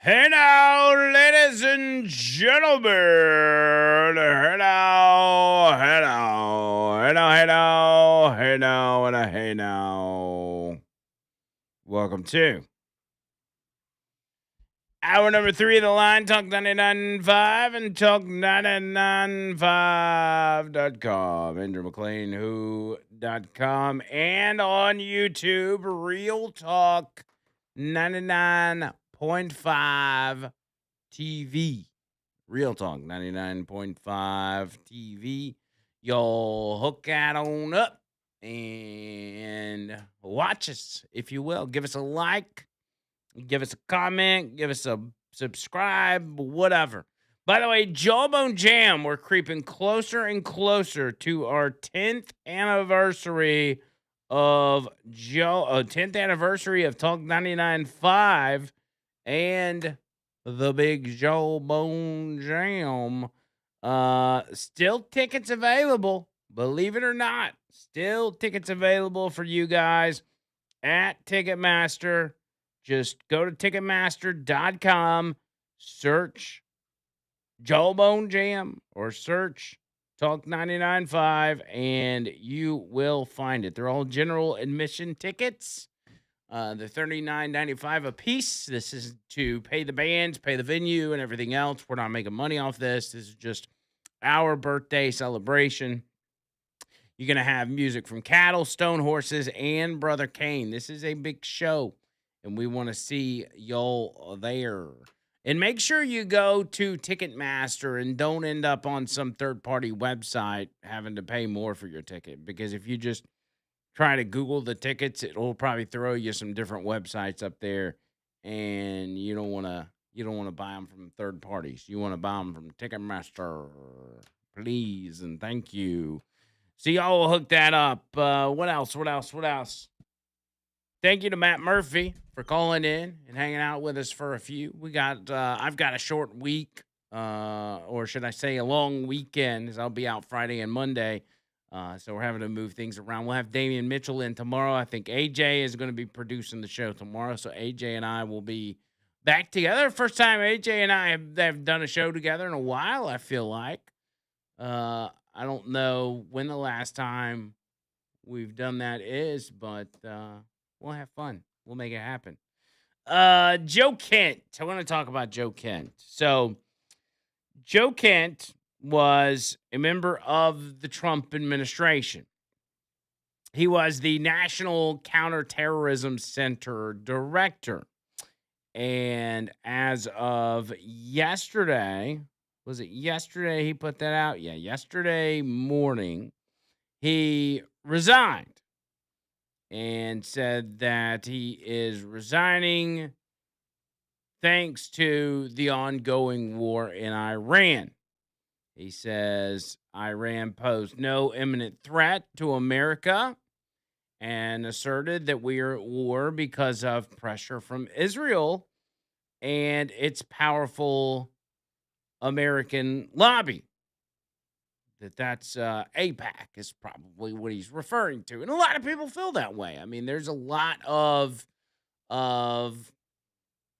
Hey now, ladies and gentlemen. Hey now, hey now, hey now, hey now, hey now, and a hey now. Welcome to hour number 3 of the line, Talk 99.5 and Talk995.com. Andrew McLean, who.com, and on YouTube, Real Talk 99.5 TV. Real Talk 99.5 TV. Y'all hook that on up and watch us, if you will. Give us a like, give us a comment, give us a subscribe, whatever. By the way, Jawbone Jam, we're creeping closer and closer to our 10th anniversary of 10th anniversary of Talk 99.5 and the big Jawbone Jam. Still tickets available, believe it or not. Still tickets available for you guys at Ticketmaster. Just go to Ticketmaster.com, search Jawbone Jam or search Talk 99.5, and you will find it. They're all general admission tickets. They're $39.95 a piece. This is to pay the bands, pay the venue, and everything else. We're not making money off this. This is just our birthday celebration. You're going to have music from Cattle, Stone Horses, and Brother Kane. This is a big show, and we want to see y'all there. And make sure you go to Ticketmaster and don't end up on some third-party website having to pay more for your ticket. Because if you just try to Google the tickets, it'll probably throw you some different websites up there, and you don't want to buy them from third parties. You want to buy them from Ticketmaster, please, and thank you. So y'all will hook that up. What else? Thank you to Matt Murphy for calling in and hanging out with us for a few. I've got a short week, or should I say a long weekend, as I'll be out Friday and Monday. So we're having to move things around. We'll have Damian Mitchell in tomorrow. I think AJ is going to be producing the show tomorrow. So AJ and I will be back together. First time AJ and I have done a show together in a while, I feel like. I don't know when the last time we've done that is, but we'll have fun. We'll make it happen. Joe Kent. I want to talk about Joe Kent. So Joe Kent was a member of the Trump administration. He was the National Counterterrorism Center director. And as of yesterday, was it yesterday he put that out? Yeah, yesterday morning, he resigned and said that he is resigning thanks to the ongoing war in Iran. He says Iran posed no imminent threat to America and asserted that we are at war because of pressure from Israel and its powerful American lobby. That's AIPAC is probably what he's referring to. And a lot of people feel that way. I mean, there's a lot of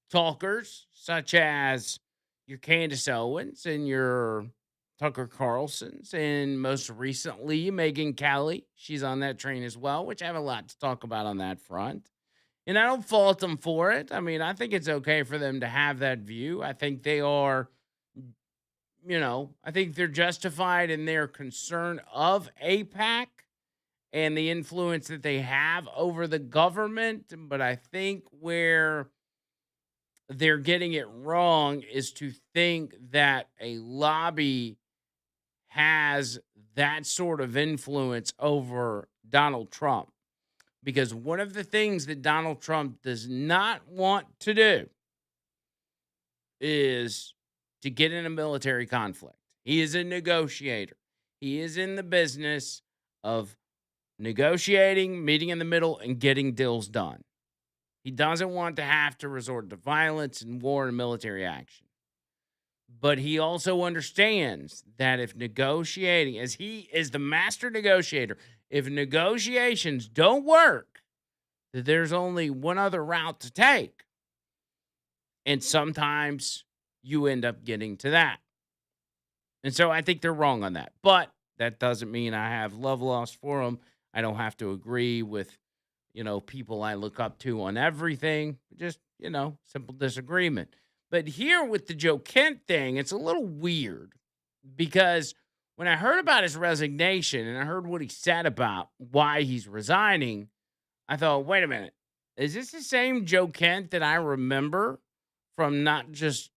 talkers such as your Candace Owens and your Tucker Carlson's, and most recently Megyn Kelly. She's on that train as well, which I have a lot to talk about on that front. And I don't fault them for it. I mean, I think it's okay for them to have that view. I think they are, I think they're justified in their concern of AIPAC and the influence that they have over the government. But I think where they're getting it wrong is to think that a lobby has that sort of influence over Donald Trump. Because one of the things that Donald Trump does not want to do is to get in a military conflict. He is a negotiator. He is in the business of negotiating, meeting in the middle, and getting deals done. He doesn't want to have to resort to violence and war and military action. But he also understands that if negotiating, as he is the master negotiator, if negotiations don't work, that there's only one other route to take. And sometimes you end up getting to that. And so I think they're wrong on that. But that doesn't mean I have love lost for them. I don't have to agree with, people I look up to on everything. Just, simple disagreement. But here with the Joe Kent thing, it's a little weird because when I heard about his resignation and I heard what he said about why he's resigning, I thought, wait a minute. Is this the same Joe Kent that I remember from not just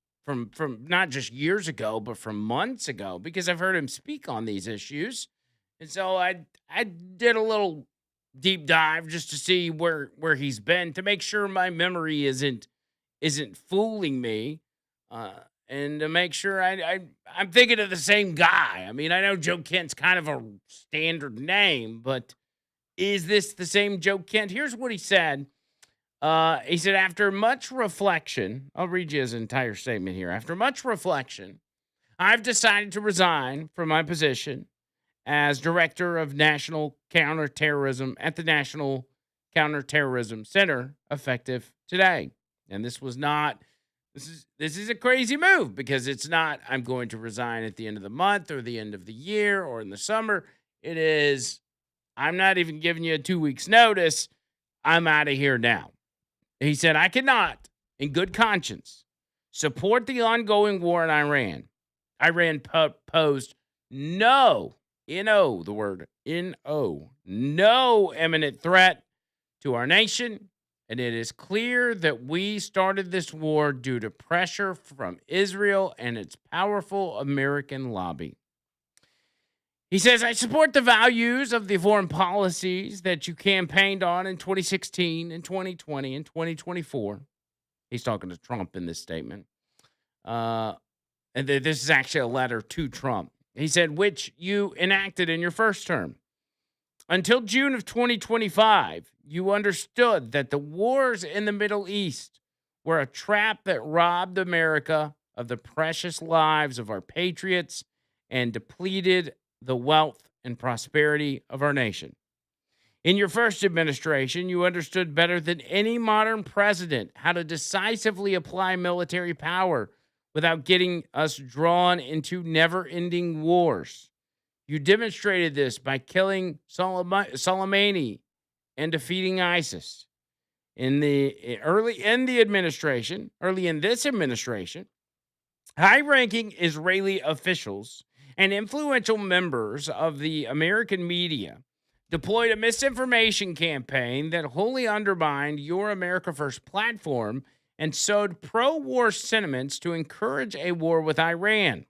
years ago, but from months ago? Because I've heard him speak on these issues. And so I did a little deep dive just to see where he's been to make sure my memory isn't fooling me. And to make sure I'm thinking of the same guy. I mean, I know Joe Kent's kind of a standard name, but is this the same Joe Kent? Here's what he said. He said, after much reflection, I'll read you his entire statement here. After much reflection, I've decided to resign from my position as Director of National Counterterrorism at the National Counterterrorism Center effective today. And this is a crazy move because it's not I'm going to resign at the end of the month or the end of the year or in the summer. It is I'm not even giving you a 2 weeks notice. I'm out of here now. He said, I cannot, in good conscience, support the ongoing war in Iran. Iran posed no, N-O, the word N-O, no imminent threat to our nation. And it is clear that we started this war due to pressure from Israel and its powerful American lobby. He says, I support the values of the foreign policies that you campaigned on in 2016 and 2020 and 2024. He's talking to Trump in this statement. And this is actually a letter to Trump. He said, which you enacted in your first term. Until June of 2025, you understood that the wars in the Middle East were a trap that robbed America of the precious lives of our patriots and depleted the wealth and prosperity of our nation. In your first administration, you understood better than any modern president how to decisively apply military power without getting us drawn into never-ending wars. You demonstrated this by killing Soleimani and defeating ISIS. Early in this administration, high-ranking Israeli officials and influential members of the American media deployed a misinformation campaign that wholly undermined your America First platform and sowed pro-war sentiments to encourage a war with Iran.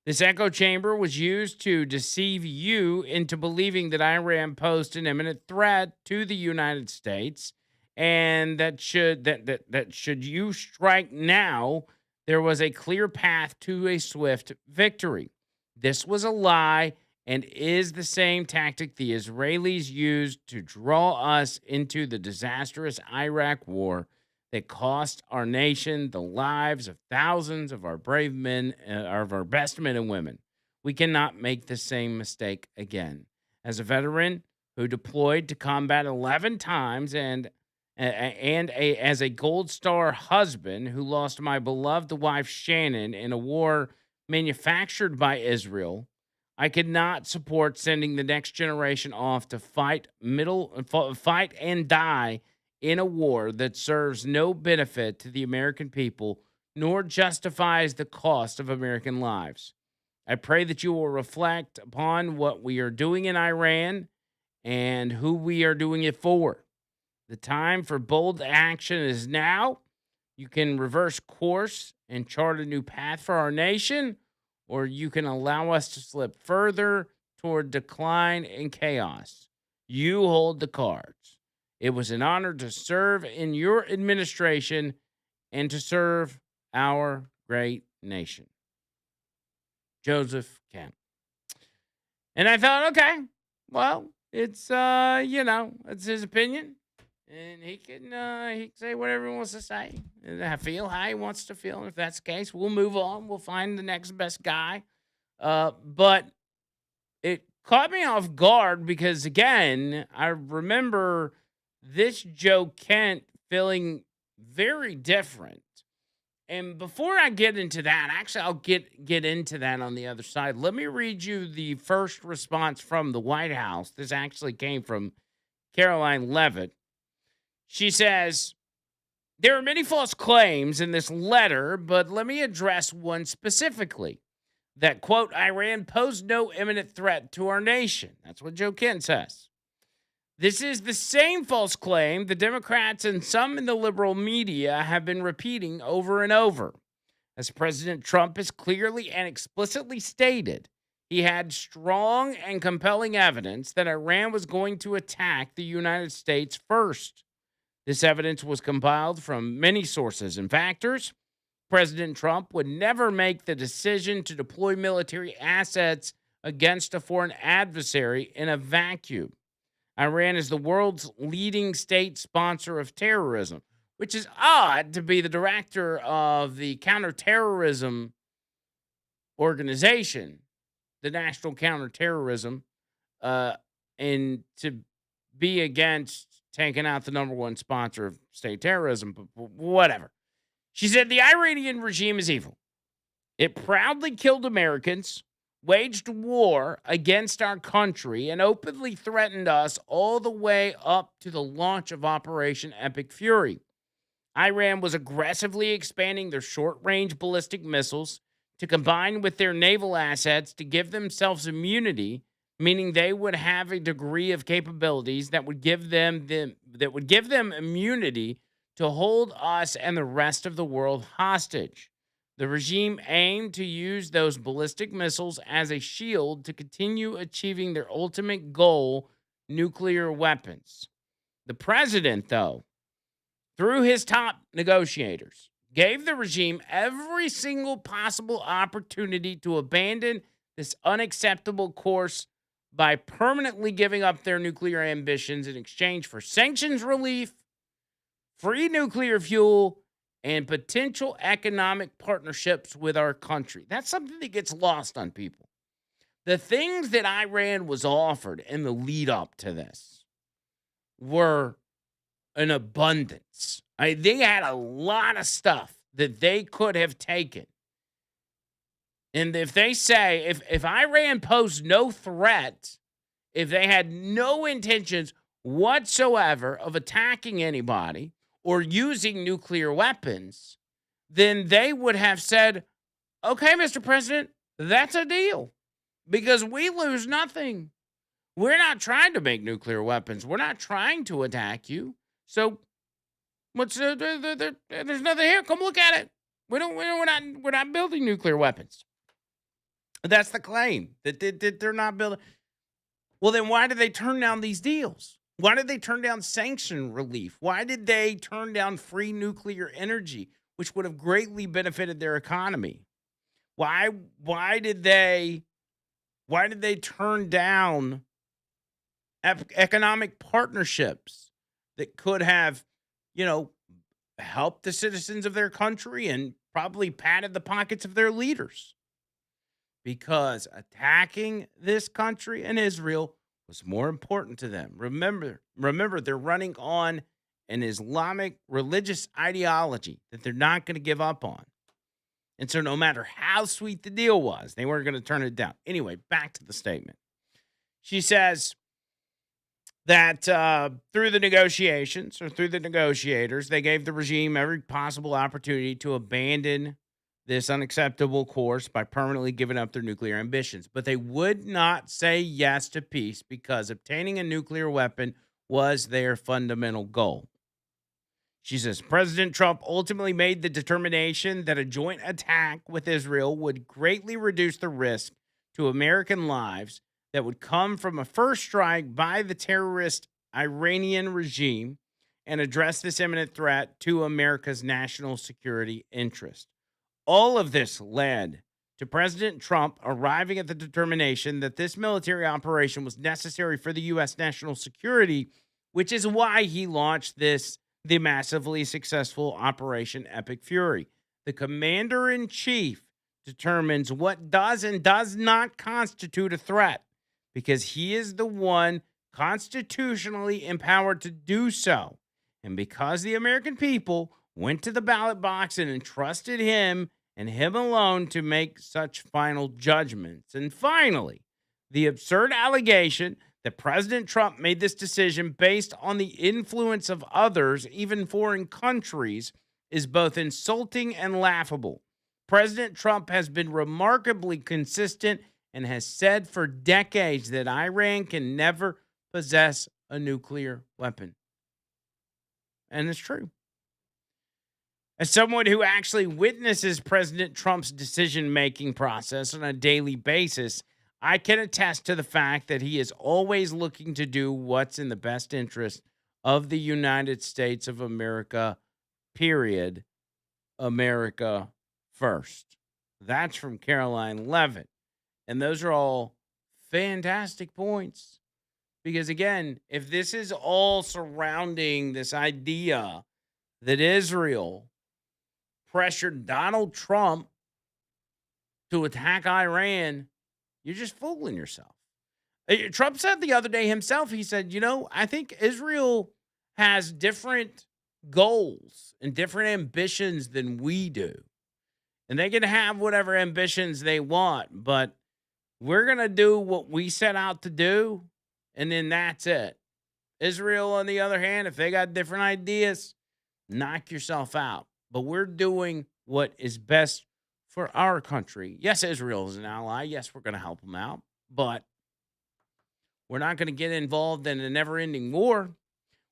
This echo chamber was used to deceive you into believing that Iran posed an imminent threat to the United States, and that should you strike now, there was a clear path to a swift victory. This was a lie and is the same tactic the Israelis used to draw us into the disastrous Iraq war that cost our nation the lives of thousands of our brave men, of our best men and women. We cannot make the same mistake again. As a veteran who deployed to combat 11 times as a Gold Star husband who lost my beloved wife Shannon in a war manufactured by Israel, I could not support sending the next generation off to fight and die in a war that serves no benefit to the American people nor justifies the cost of American lives. I pray that you will reflect upon what we are doing in Iran and who we are doing it for. The time for bold action is now. You can reverse course and chart a new path for our nation, or you can allow us to slip further toward decline and chaos. You hold the cards. It was an honor to serve in your administration and to serve our great nation. Joseph Kent. And I thought, okay, well, it's it's his opinion. And he can say whatever he wants to say. And I feel how he wants to feel. And if that's the case, we'll move on. We'll find the next best guy. But it caught me off guard because, again, I remember this Joe Kent feeling very different And before I get into that, actually, I'll get into that on the other side. Let me read you the first response from the White House. This actually came from Caroline Leavitt. She says, there are many false claims in this letter, but let me address one specifically. That, quote, Iran posed no imminent threat to our nation. That's what Joe Kent says. This is the same false claim the Democrats and some in the liberal media have been repeating over and over. As President Trump has clearly and explicitly stated, he had strong and compelling evidence that Iran was going to attack the United States first. This evidence was compiled from many sources and factors. President Trump would never make the decision to deploy military assets against a foreign adversary in a vacuum. Iran is the world's leading state sponsor of terrorism, which is odd to be the director of the counterterrorism organization, the National Counterterrorism, and to be against taking out the number one sponsor of state terrorism, but whatever. She said the Iranian regime is evil. It proudly killed Americans, waged war against our country, and openly threatened us all the way up to the launch of Operation Epic Fury. Iran was aggressively expanding their short-range ballistic missiles to combine with their naval assets to give themselves immunity, meaning they would have a degree of capabilities that would give them immunity to hold us and the rest of the world hostage. The regime aimed to use those ballistic missiles as a shield to continue achieving their ultimate goal, nuclear weapons. The president, though, through his top negotiators, gave the regime every single possible opportunity to abandon this unacceptable course by permanently giving up their nuclear ambitions in exchange for sanctions relief, free nuclear fuel, and potential economic partnerships with our country. That's something that gets lost on people. The things that Iran was offered in the lead up to this were an abundance. They had a lot of stuff that they could have taken. And if they say, if Iran posed no threat, if they had no intentions whatsoever of attacking anybody or using nuclear weapons, then they would have said, okay, Mr. President, that's a deal because we lose nothing. We're not trying to make nuclear weapons. We're not trying to attack you. So what's there's nothing here. Come look at it. We're not building nuclear weapons. That's the claim that they're not building. Well, then why did they turn down these deals? Why did they turn down sanction relief? Why did they turn down free nuclear energy, which would have greatly benefited their economy? Why did they turn down economic partnerships that could have, helped the citizens of their country and probably padded the pockets of their leaders? Because attacking this country and Israel was more important to them. Remember, they're running on an Islamic religious ideology that they're not going to give up on. And so no matter how sweet the deal was, they weren't going to turn it down. Anyway, back to the statement. She says that through the negotiations or through the negotiators, they gave the regime every possible opportunity to abandon this unacceptable course by permanently giving up their nuclear ambitions. But they would not say yes to peace because obtaining a nuclear weapon was their fundamental goal. She says, President Trump ultimately made the determination that a joint attack with Israel would greatly reduce the risk to American lives that would come from a first strike by the terrorist Iranian regime and address this imminent threat to America's national security interest. All of this led to President Trump arriving at the determination that this military operation was necessary for the U.S. national security, which is why he launched the massively successful Operation Epic Fury. The commander-in-chief determines what does and does not constitute a threat because he is the one constitutionally empowered to do so. And because the American people went to the ballot box and entrusted him and him alone to make such final judgments. And finally, the absurd allegation that President Trump made this decision based on the influence of others, even foreign countries, is both insulting and laughable. President Trump has been remarkably consistent and has said for decades that Iran can never possess a nuclear weapon. And it's true. As someone who actually witnesses President Trump's decision making process on a daily basis, I can attest to the fact that he is always looking to do what's in the best interest of the United States of America, period. America first. That's from Caroline Levitt. And those are all fantastic points. Because again, if this is all surrounding this idea that Israel pressured Donald Trump to attack Iran, you're just fooling yourself. Trump said the other day himself, he said, I think Israel has different goals and different ambitions than we do. And they can have whatever ambitions they want, but we're going to do what we set out to do, and then that's it. Israel, on the other hand, if they got different ideas, knock yourself out. But we're doing what is best for our country. Yes, Israel is an ally. Yes, we're going to help them out. But we're not going to get involved in a never-ending war.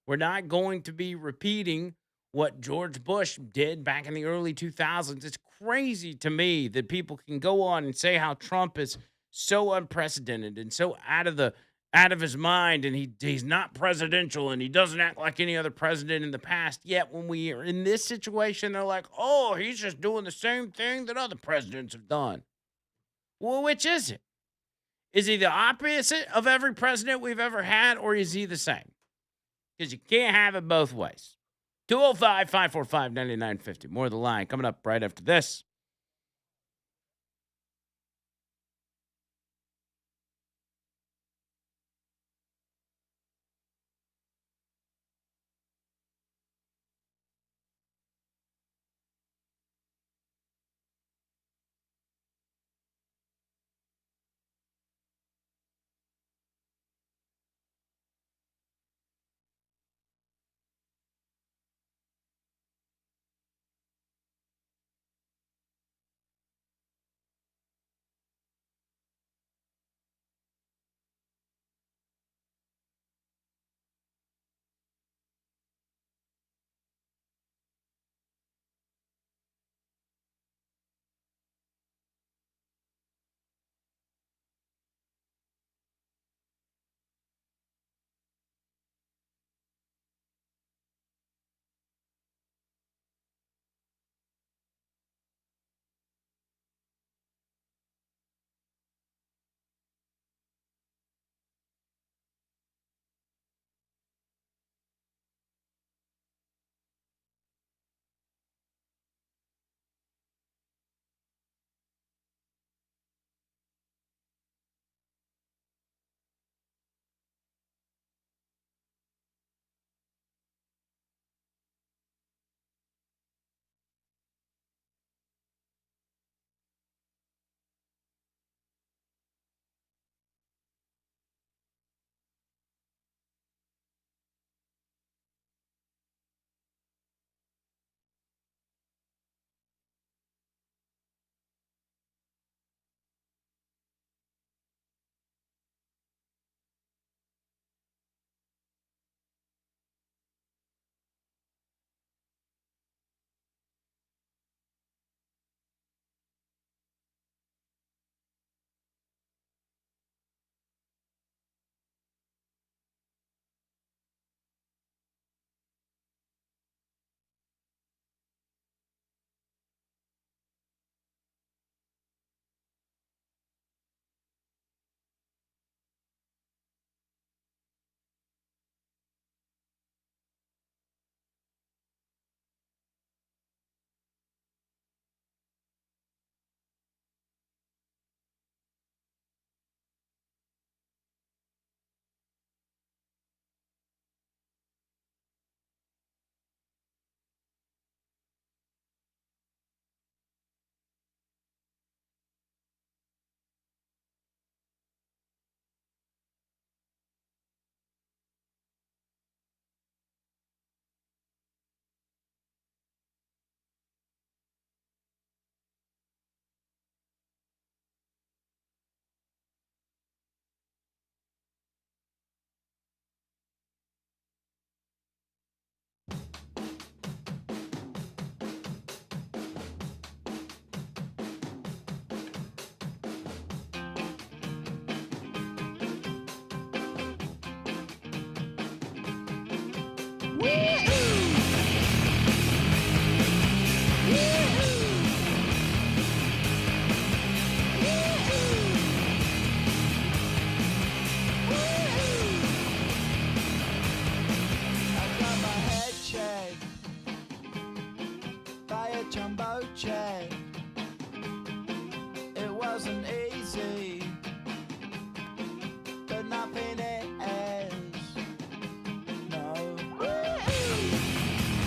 We're not going to be repeating what George Bush did back in the early 2000s. It's crazy to me that people can go on and say how Trump is so unprecedented and so out of his mind, and he's not presidential, and he doesn't act like any other president in the past. Yet when we are in this situation, they're like, oh, he's just doing the same thing that other presidents have done. Well, which is it? Is he the opposite of every president we've ever had, or is he the same? Because you can't have it both ways. 205-545-9950. More of the line coming up right after this.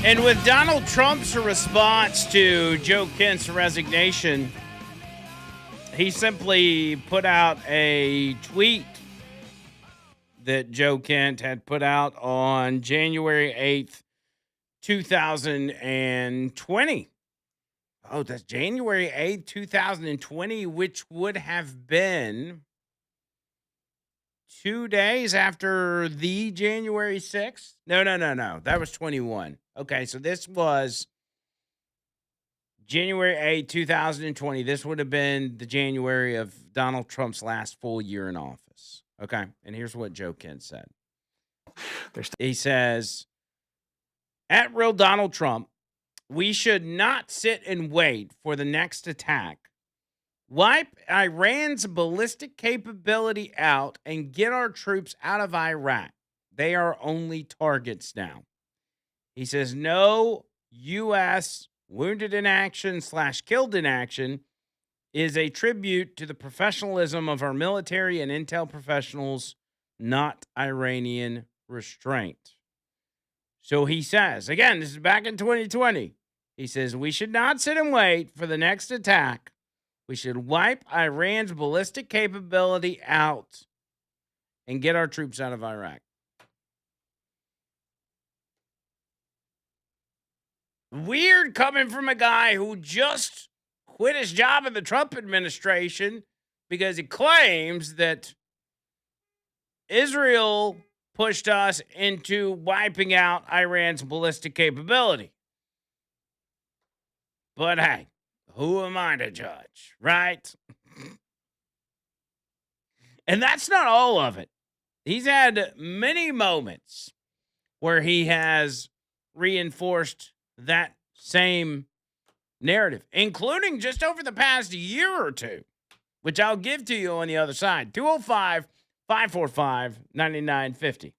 And with Donald Trump's response to Joe Kent's resignation, he simply put out a tweet that Joe Kent had put out on January 8th, 2020. Oh, that's January 8th, 2020, which would have been 2 days after the January 6th. No. That was 21. Okay, so this was January 8th, 2020. This would have been the January of Donald Trump's last full year in office. Okay, and here's what Joe Kent said. He says, at real Donald Trump, we should not sit and wait for the next attack. Wipe Iran's ballistic capability out and get our troops out of Iraq. They are only targets now. He says, no U.S. wounded in action / killed in action is a tribute to the professionalism of our military and intel professionals, not Iranian restraint. So he says, again, this is back in 2020. He says, we should not sit and wait for the next attack. We should wipe Iran's ballistic capability out and get our troops out of Iraq. Weird coming from a guy who just quit his job in the Trump administration because he claims that Israel pushed us into wiping out Iran's ballistic capability. But hey, who am I to judge, right? And that's not all of it. He's had many moments where he has reinforced that same narrative, including just over the past year or two, which I'll give to you on the other side. 205-545-9950.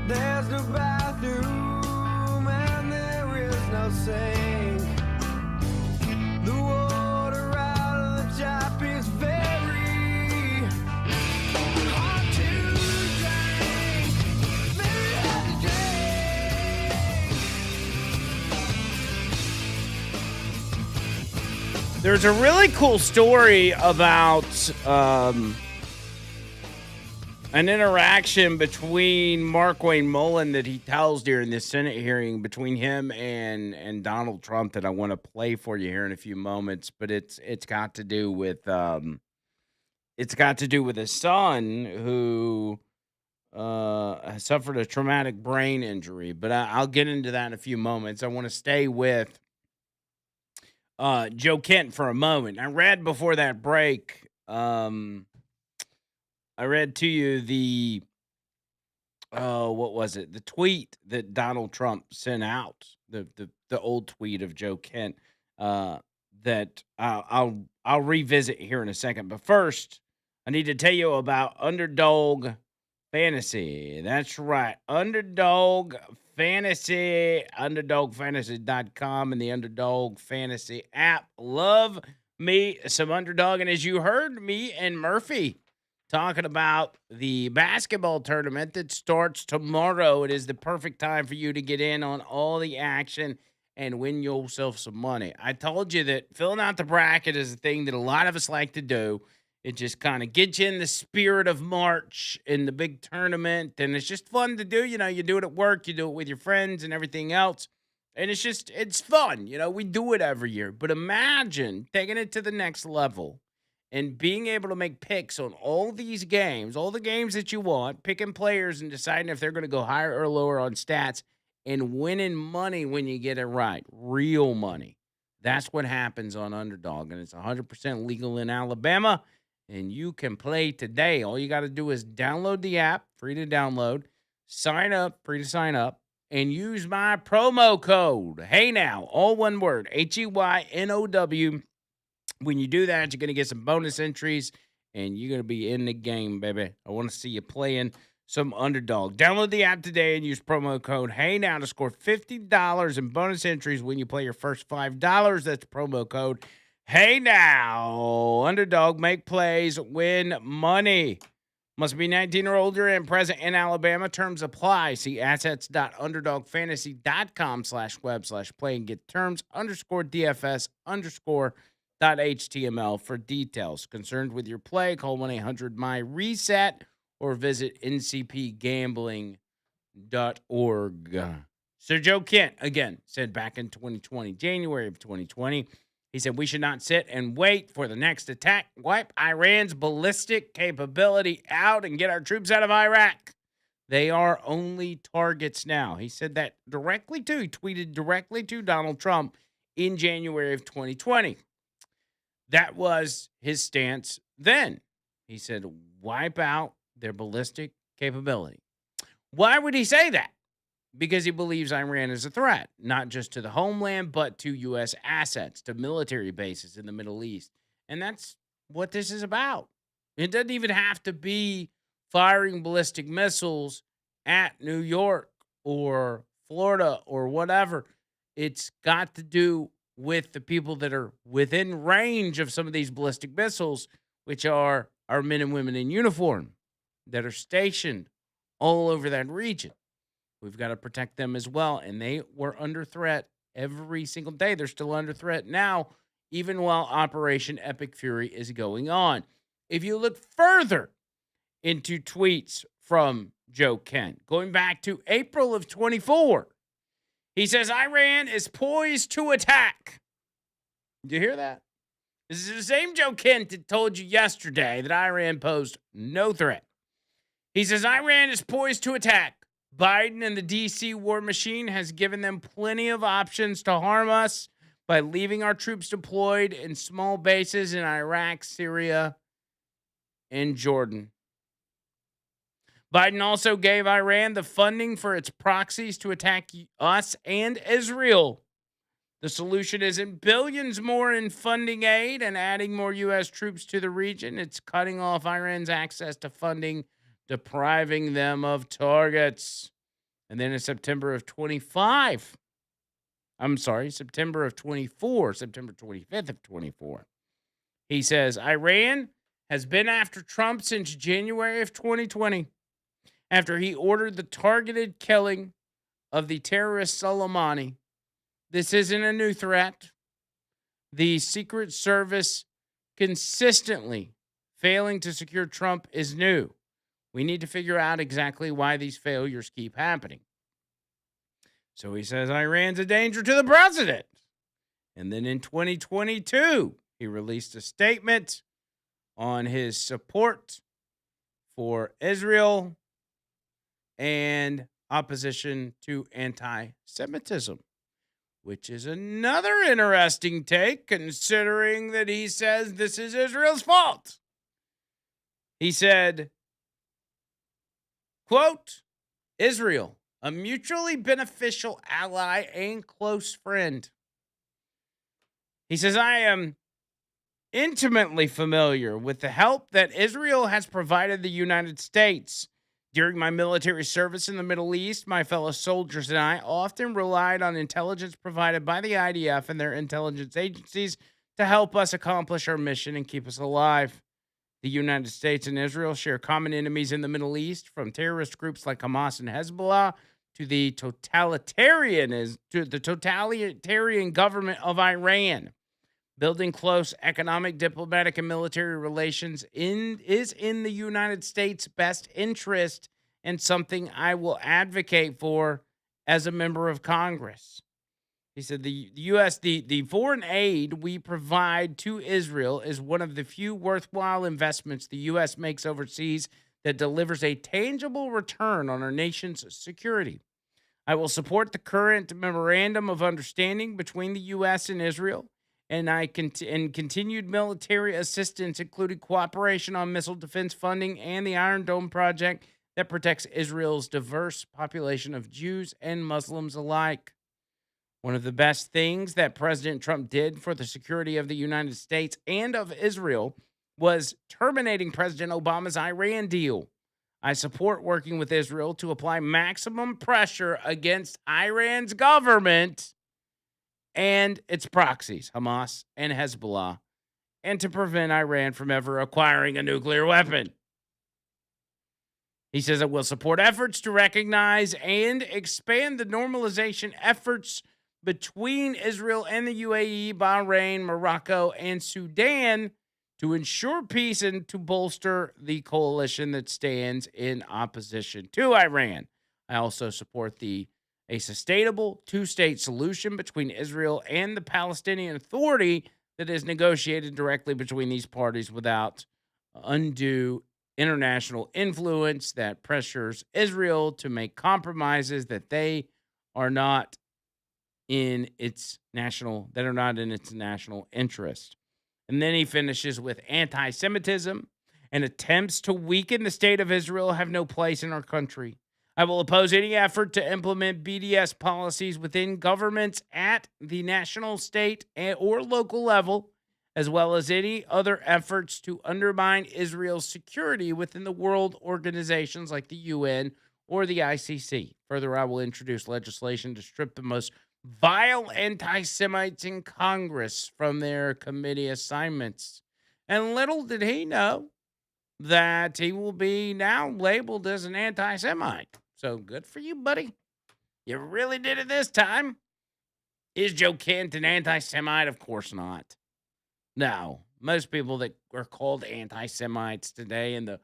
There's no bathroom and there is no sink. The water out of the tap is very hard to drink. Very hard to drink. There's a really cool story about an interaction between Markwayne Mullin that he tells during the Senate hearing between him and Donald Trump that I want to play for you here in a few moments. But it's got to do with his son who has suffered a traumatic brain injury. But I'll get into that in a few moments. I want to stay with Joe Kent for a moment. I read before that break. I read to you the what was it? The tweet that Donald Trump sent out, the old tweet of Joe Kent, that I'll revisit here in a second. But first, I need to tell you about Underdog Fantasy. That's right, Underdog Fantasy, UnderdogFantasy.com, and the Underdog Fantasy app. Love me some Underdog, and as you heard me and Murphy talking about the basketball tournament that starts tomorrow, it is the perfect time for you to get in on all the action and win yourself some money. I told you that filling out the bracket is a thing that a lot of us like to do. It just kind of gets you in the spirit of March in the big tournament, and it's just fun to do. You know, you do it at work, you do it with your friends and everything else, and it's fun. You know, we do it every year. But imagine taking it to the next level and being able to make picks on all these games, all the games that you want, picking players and deciding if they're going to go higher or lower on stats and winning money when you get it right. Real money. That's what happens on Underdog, and it's 100% legal in Alabama, and you can play today. All you got to do is download the app, free to download, sign up, free to sign up, and use my promo code, HeyNow, all one word, HEYNOW. When you do that, you're going to get some bonus entries, and you're going to be in the game, baby. I want to see you playing some Underdog. Download the app today and use promo code HeyNow to score $50 in bonus entries when you play your first $5. That's promo code HeyNow. Underdog, make plays, win money. Must be 19 or older and present in Alabama. Terms apply. See assets.underdogfantasy.com/web/play and get terms _DFS .html for details. Concerned with your play, call 1-800-MY-RESET or visit ncpgambling.org. So Joe Kent, again, said back in 2020, January of 2020, he said we should not sit and wait for the next attack, wipe Iran's ballistic capability out, and get our troops out of Iraq. They are only targets now. He said that he tweeted directly to Donald Trump in January of 2020. That was his stance then. He said, wipe out their ballistic capability. Why would he say that? Because he believes Iran is a threat, not just to the homeland, but to U.S. assets, to military bases in the Middle East. And that's what this is about. It doesn't even have to be firing ballistic missiles at New York or Florida or whatever. It's got to do with the people that are within range of some of these ballistic missiles, which are our men and women in uniform that are stationed all over that region. We've got to protect them as well, and they were under threat every single day. They're still under threat now, even while Operation Epic Fury is going on. If you look further into tweets from Joe Kent, going back to April of 24, he says Iran is poised to attack. Did you hear that? This is the same Joe Kent that told you yesterday that Iran posed no threat. He says Iran is poised to attack. Biden and the D.C. war machine has given them plenty of options to harm us by leaving our troops deployed in small bases in Iraq, Syria, and Jordan. Biden also gave Iran the funding for its proxies to attack us and Israel. The solution isn't billions more in funding aid and adding more U.S. troops to the region. It's cutting off Iran's access to funding, depriving them of targets. And then in September of 25, September of 24, September 25th of 24, he says, Iran has been after Trump since January of 2020 after he ordered the targeted killing of the terrorist Soleimani. This isn't a new threat. The Secret Service consistently failing to secure Trump is new. We need to figure out exactly why these failures keep happening. So he says Iran's a danger to the president. And then in 2022, he released a statement on his support for Israel and opposition to anti-Semitism, which is another interesting take considering that he says this is Israel's fault. He said, quote, Israel, a mutually beneficial ally and close friend. He says, I am intimately familiar with the help that Israel has provided the United States. During my military service in the Middle East, my fellow soldiers and I often relied on intelligence provided by the IDF and their intelligence agencies to help us accomplish our mission and keep us alive. The United States and Israel share common enemies in the Middle East, from terrorist groups like Hamas and Hezbollah to the totalitarian government of Iran. Building close economic, diplomatic, and military relations is in the United States' best interest and something I will advocate for as a member of Congress. He said the U.S., the foreign aid we provide to Israel is one of the few worthwhile investments the U.S. makes overseas that delivers a tangible return on our nation's security. I will support the current memorandum of understanding between the U.S. and Israel, and continued military assistance, including cooperation on missile defense funding and the Iron Dome project that protects Israel's diverse population of Jews and Muslims alike. One of the best things that President Trump did for the security of the United States and of Israel was terminating President Obama's Iran deal. I support working with Israel to apply maximum pressure against Iran's government and its proxies, Hamas and Hezbollah, and to prevent Iran from ever acquiring a nuclear weapon. He says it will support efforts to recognize and expand the normalization efforts between Israel and the UAE, Bahrain, Morocco, and Sudan to ensure peace and to bolster the coalition that stands in opposition to Iran. I also support a sustainable two-state solution between Israel and the Palestinian Authority that is negotiated directly between these parties without undue international influence that pressures Israel to make compromises that are not in its national interest. And then he finishes with anti-Semitism and attempts to weaken the state of Israel have no place in our country. I will oppose any effort to implement BDS policies within governments at the national, state, or local level, as well as any other efforts to undermine Israel's security within the world organizations like the UN or the ICC. Further, I will introduce legislation to strip the most vile anti-Semites in Congress from their committee assignments. And little did he know that he will be now labeled as an anti-Semite. So good for you, buddy. You really did it this time. Is Joe Kent an anti-Semite? Of course not. No. Most people that are called anti-Semites today in the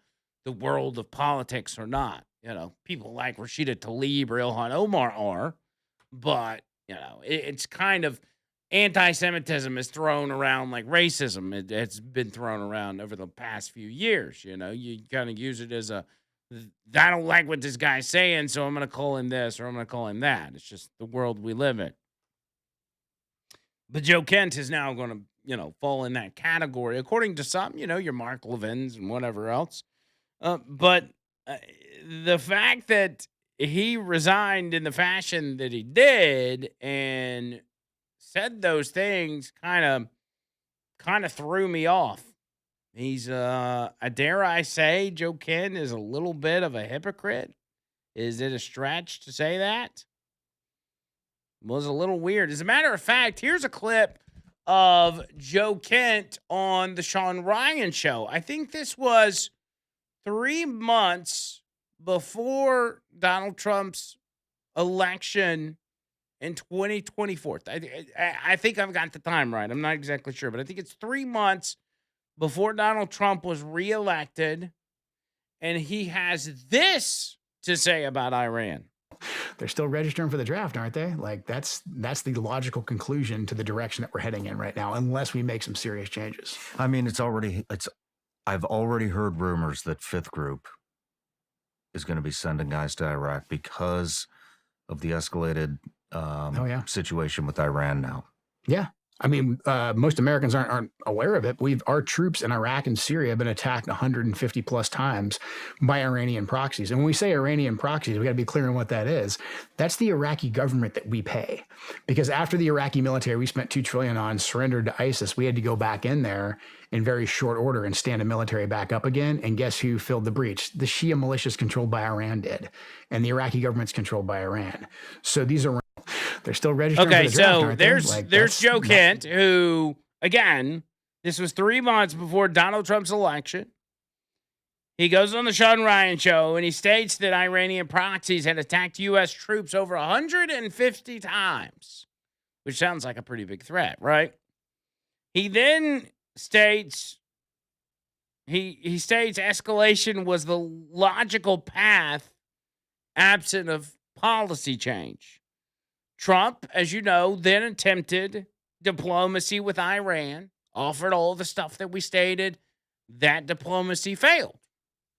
world of politics are not. You know, people like Rashida Tlaib or Ilhan Omar are. But, you know, it's kind of anti-Semitism is thrown around like racism. It's been thrown around over the past few years. You know, you kind of use it as I don't like what this guy's saying, so I'm going to call him this or I'm going to call him that. It's just the world we live in. But Joe Kent is now going to, you know, fall in that category, according to some, you know, your Mark Levins and whatever else. But the fact that he resigned in the fashion that he did and said those things kind of threw me off. He's dare I say Joe Kent is a little bit of a hypocrite. Is it a stretch to say that? Was a little weird. As a matter of fact, here's a clip of Joe Kent on the Sean Ryan show. I think this was 3 months before Donald Trump's election in 2024. I think I've got the time right. I'm not exactly sure, but I think it's 3 months before Donald Trump was reelected, and he has this to say about Iran. They're still registering for the draft, aren't they? Like that's the logical conclusion to the direction that we're heading in right now, unless we make some serious changes. I mean, I've already heard rumors that Fifth Group is going to be sending guys to Iraq because of the escalated situation with Iran now. Yeah. I mean, most Americans aren't aware of it. Our troops in Iraq and Syria have been attacked 150 plus times by Iranian proxies. And when we say Iranian proxies, we got to be clear on what that is. That's the Iraqi government that we pay. Because after the Iraqi military, we spent $2 trillion on, surrendered to ISIS, we had to go back in there in very short order and stand the military back up again. And guess who filled the breach? The Shia militias controlled by Iran did. And the Iraqi government's controlled by Iran. So these are they're still registering. Okay, for the draft, so there's Joe Kent, who, again, this was 3 months before Donald Trump's election. He goes on the Sean Ryan show, and he states that Iranian proxies had attacked U.S. troops over 150 times, which sounds like a pretty big threat, right? He then states, he states escalation was the logical path absent of policy change. Trump, as you know, then attempted diplomacy with Iran, offered all the stuff that we stated. That diplomacy failed.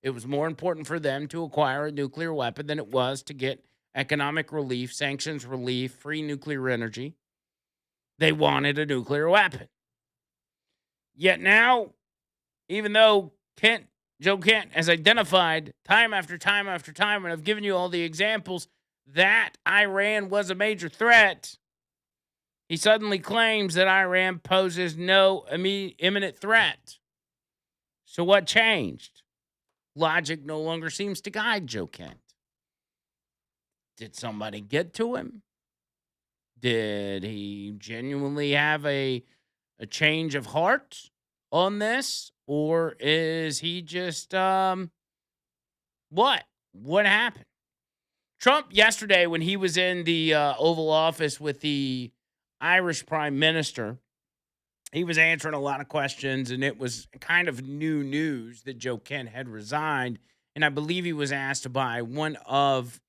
It was more important for them to acquire a nuclear weapon than it was to get economic relief, sanctions relief, free nuclear energy. They wanted a nuclear weapon. Yet now, even though Joe Kent has identified time after time after time, and I've given you all the examples, that Iran was a major threat, he suddenly claims that Iran poses no imminent threat. So what changed? Logic no longer seems to guide Joe Kent. Did somebody get to him? Did he genuinely have a change of heart on this? Or is he just, what? What happened? Trump yesterday, when he was in the Oval Office with the Irish Prime Minister, he was answering a lot of questions, and it was kind of new news that Joe Kent had resigned. And I believe he was asked by one of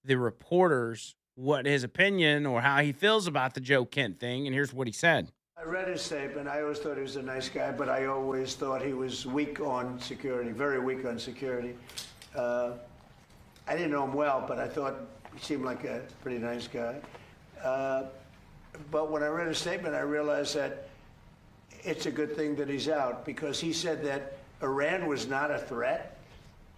the reporters what his opinion or how he feels about the Joe Kent thing, and here's what he said. I read his statement. I always thought he was a nice guy, but I always thought he was weak on security, very weak on security. I didn't know him well, but I thought he seemed like a pretty nice guy. But when I read his statement, I realized that it's a good thing that he's out, because he said that Iran was not a threat.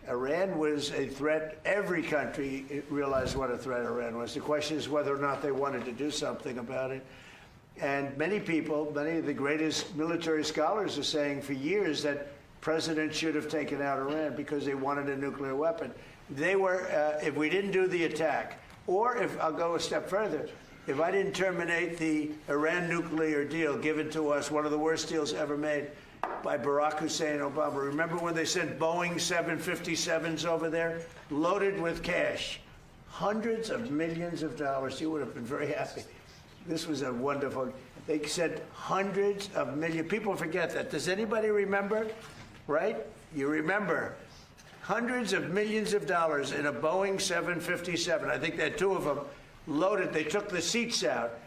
Iran was a threat. Every country realized what a threat Iran was. The question is whether or not they wanted to do something about it. And many people, many of the greatest military scholars are saying for years that presidents should have taken out Iran because they wanted a nuclear weapon. They were, if we didn't do the attack, or if, I'll go a step further, if I didn't terminate the Iran nuclear deal given to us, one of the worst deals ever made by Barack Hussein Obama. Remember when they sent Boeing 757s over there, loaded with cash, hundreds of millions of dollars? You would have been very happy. This was a wonderful, they said hundreds of millions. People forget that. Does anybody remember? Right? You remember. Hundreds of millions of dollars in a Boeing 757. I think they had two of them loaded. They took the seats out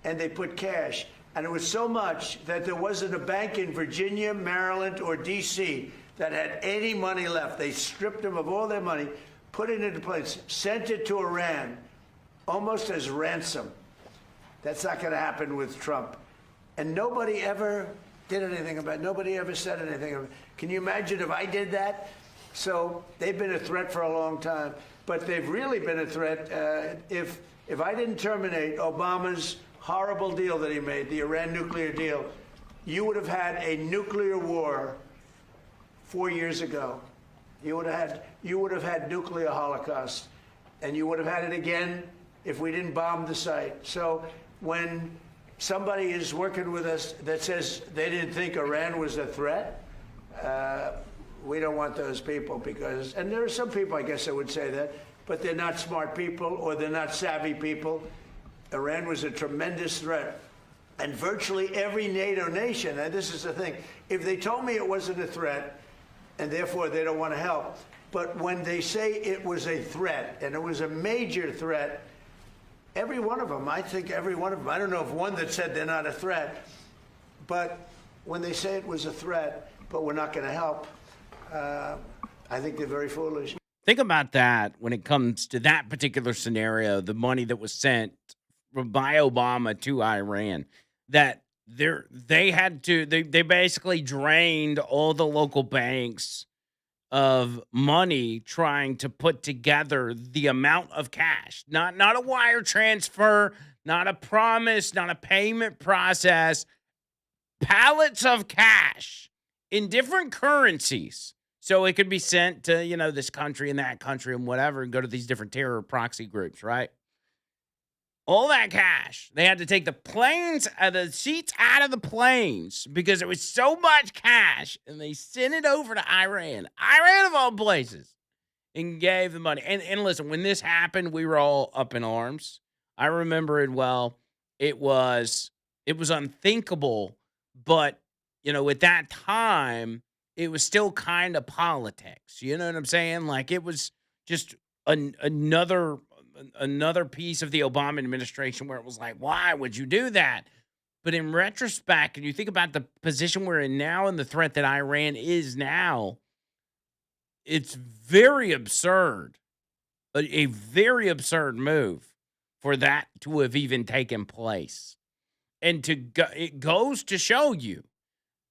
and they put cash. And it was so much that there wasn't a bank in Virginia, Maryland, or D.C. that had any money left. They stripped them of all their money, put it into place, sent it to Iran, almost as ransom. That's not going to happen with Trump. And nobody ever did anything about it. Nobody ever said anything about it. Can you imagine if I did that? So they've been a threat for a long time. But they've really been a threat. If I didn't terminate Obama's horrible deal that he made, the Iran nuclear deal, you would have had a nuclear war 4 years ago. You would have had nuclear holocaust. and you would have had it again if we didn't bomb the site. So when somebody is working with us that says they didn't think Iran was a threat, we don't want those people because, and there are some people, I guess I would say that, but they're not smart people or they're not savvy people. Iran was a tremendous threat. And virtually every NATO nation, and this is the thing, if they told me it wasn't a threat, and therefore they don't want to help, but when they say it was a threat, and it was a major threat, every one of them, I think every one of them, I don't know of one that said they're not a threat, but when they say it was a threat, but we're not going to help, I think they're very foolish. Think about that when it comes to that particular scenario, the money that was sent by Obama to Iran, that they basically drained all the local banks of money trying to put together the amount of cash, not a wire transfer, not a promise, not a payment process, pallets of cash in different currencies. So it could be sent to, this country and that country and whatever, and go to these different terror proxy groups, right? All that cash. They had to take the seats out of the planes because it was so much cash, and they sent it over to Iran of all places, and gave the money. And listen, when this happened, we were all up in arms. I remember it well. It was unthinkable, but, at that time, it was still kind of politics. You know what I'm saying? Like, it was just another piece of the Obama administration where it was like, why would you do that? But in retrospect, and you think about the position we're in now and the threat that Iran is now, it's very absurd, a very absurd move for that to have even taken place. And it goes to show you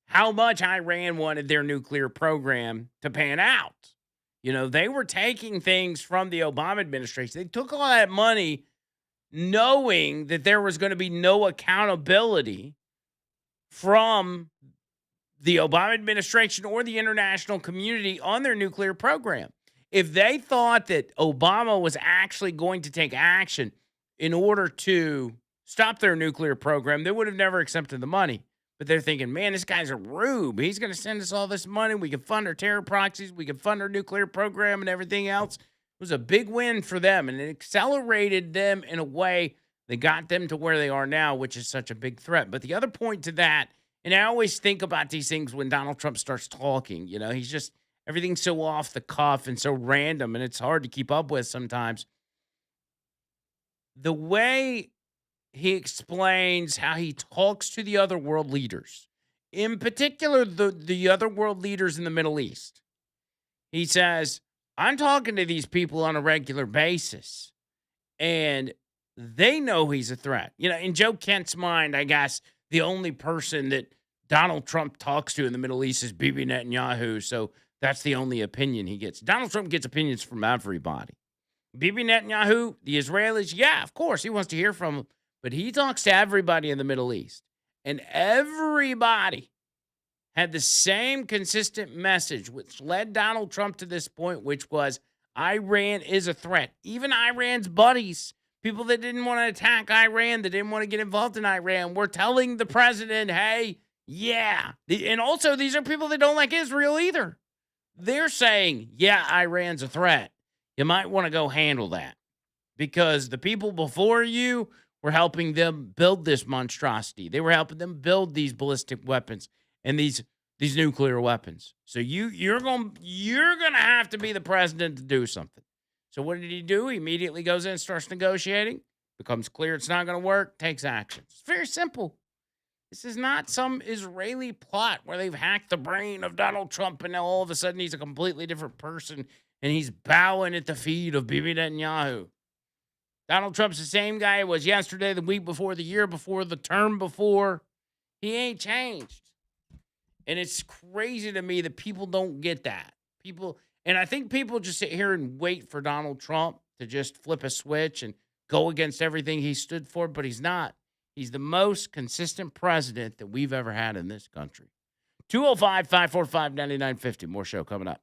how much Iran wanted their nuclear program to pan out. They were taking things from the Obama administration. They took all that money knowing that there was going to be no accountability from the Obama administration or the international community on their nuclear program. If they thought that Obama was actually going to take action in order to stop their nuclear program, they would have never accepted the money. But they're thinking, man, this guy's a rube. He's going to send us all this money. We can fund our terror proxies. We can fund our nuclear program and everything else. It was a big win for them, and it accelerated them in a way that got them to where they are now, which is such a big threat. But the other point to that, and I always think about these things when Donald Trump starts talking, he's just, everything's so off the cuff and so random, and it's hard to keep up with sometimes. The way he explains how he talks to the other world leaders, in particular, the other world leaders in the Middle East. He says, I'm talking to these people on a regular basis, and they know he's a threat. In Joe Kent's mind, I guess the only person that Donald Trump talks to in the Middle East is Bibi Netanyahu, so that's the only opinion he gets. Donald Trump gets opinions from everybody. Bibi Netanyahu, the Israelis, yeah, of course, he wants to hear from them. But he talks to everybody in the Middle East, and everybody had the same consistent message, which led Donald Trump to this point, which was Iran is a threat. Even Iran's buddies, people that didn't want to attack Iran, that didn't want to get involved in Iran, were telling the president, hey, yeah. And also, these are people that don't like Israel either. They're saying, yeah, Iran's a threat. You might want to go handle that because the people before you were helping them build this monstrosity. They were helping them build these ballistic weapons and these nuclear weapons. So you're gonna have to be the president to do something. So what did he do? He immediately goes in and starts negotiating. Becomes clear it's not going to work. Takes action. It's very simple. This is not some Israeli plot where they've hacked the brain of Donald Trump and now all of a sudden he's a completely different person and he's bowing at the feet of Bibi Netanyahu. Donald Trump's the same guy he was yesterday, the week before, the year before, the term before. He ain't changed. And it's crazy to me that people don't get that. And I think people just sit here and wait for Donald Trump to just flip a switch and go against everything he stood for, but he's not. He's the most consistent president that we've ever had in this country. 205-545-9950. More show coming up.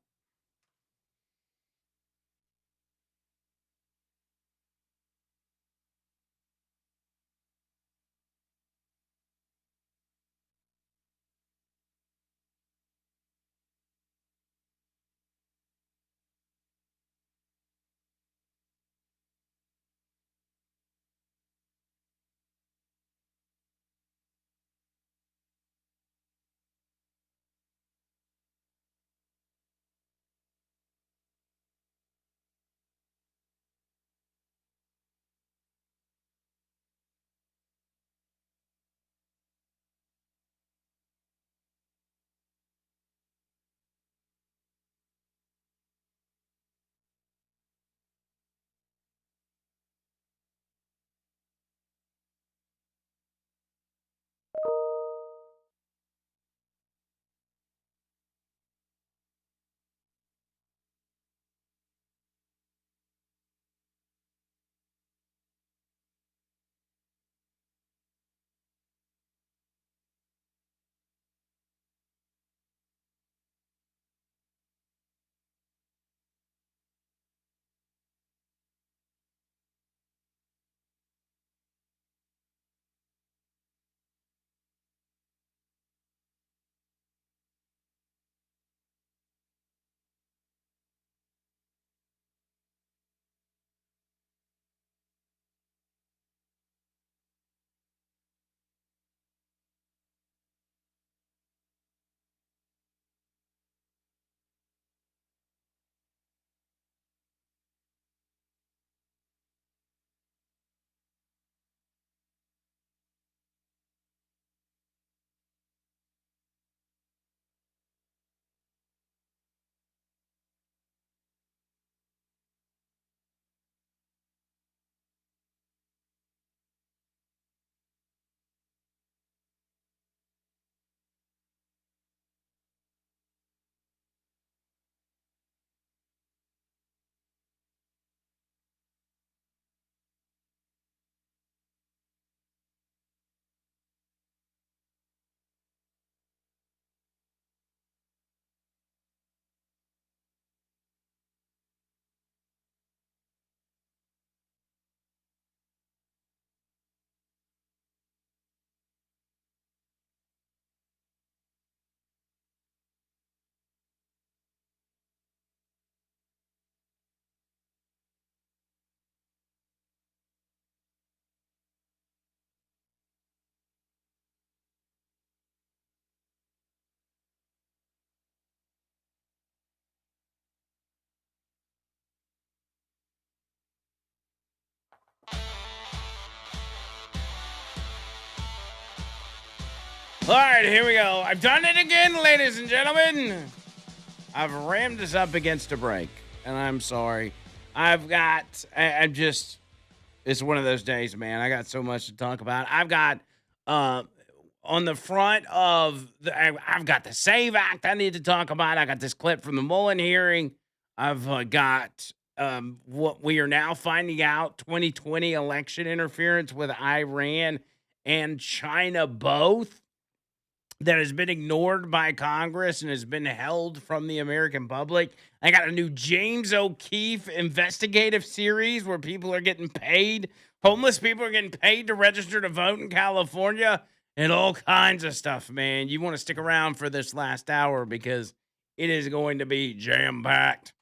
All right, here we go. I've done it again, ladies and gentlemen. I've rammed us up against a break, and I'm sorry. I'm just, it's one of those days, man. I got so much to talk about. I've got, on the front of, I've got the SAVE Act I need to talk about. I got this clip from the Mullen hearing. I've got what we are now finding out, 2020 election interference with Iran and China both, that has been ignored by Congress and has been held from the American public. I got a new James O'Keefe investigative series where people are getting paid. Homeless people are getting paid to register to vote in California and all kinds of stuff, man. You want to stick around for this last hour because it is going to be jam-packed.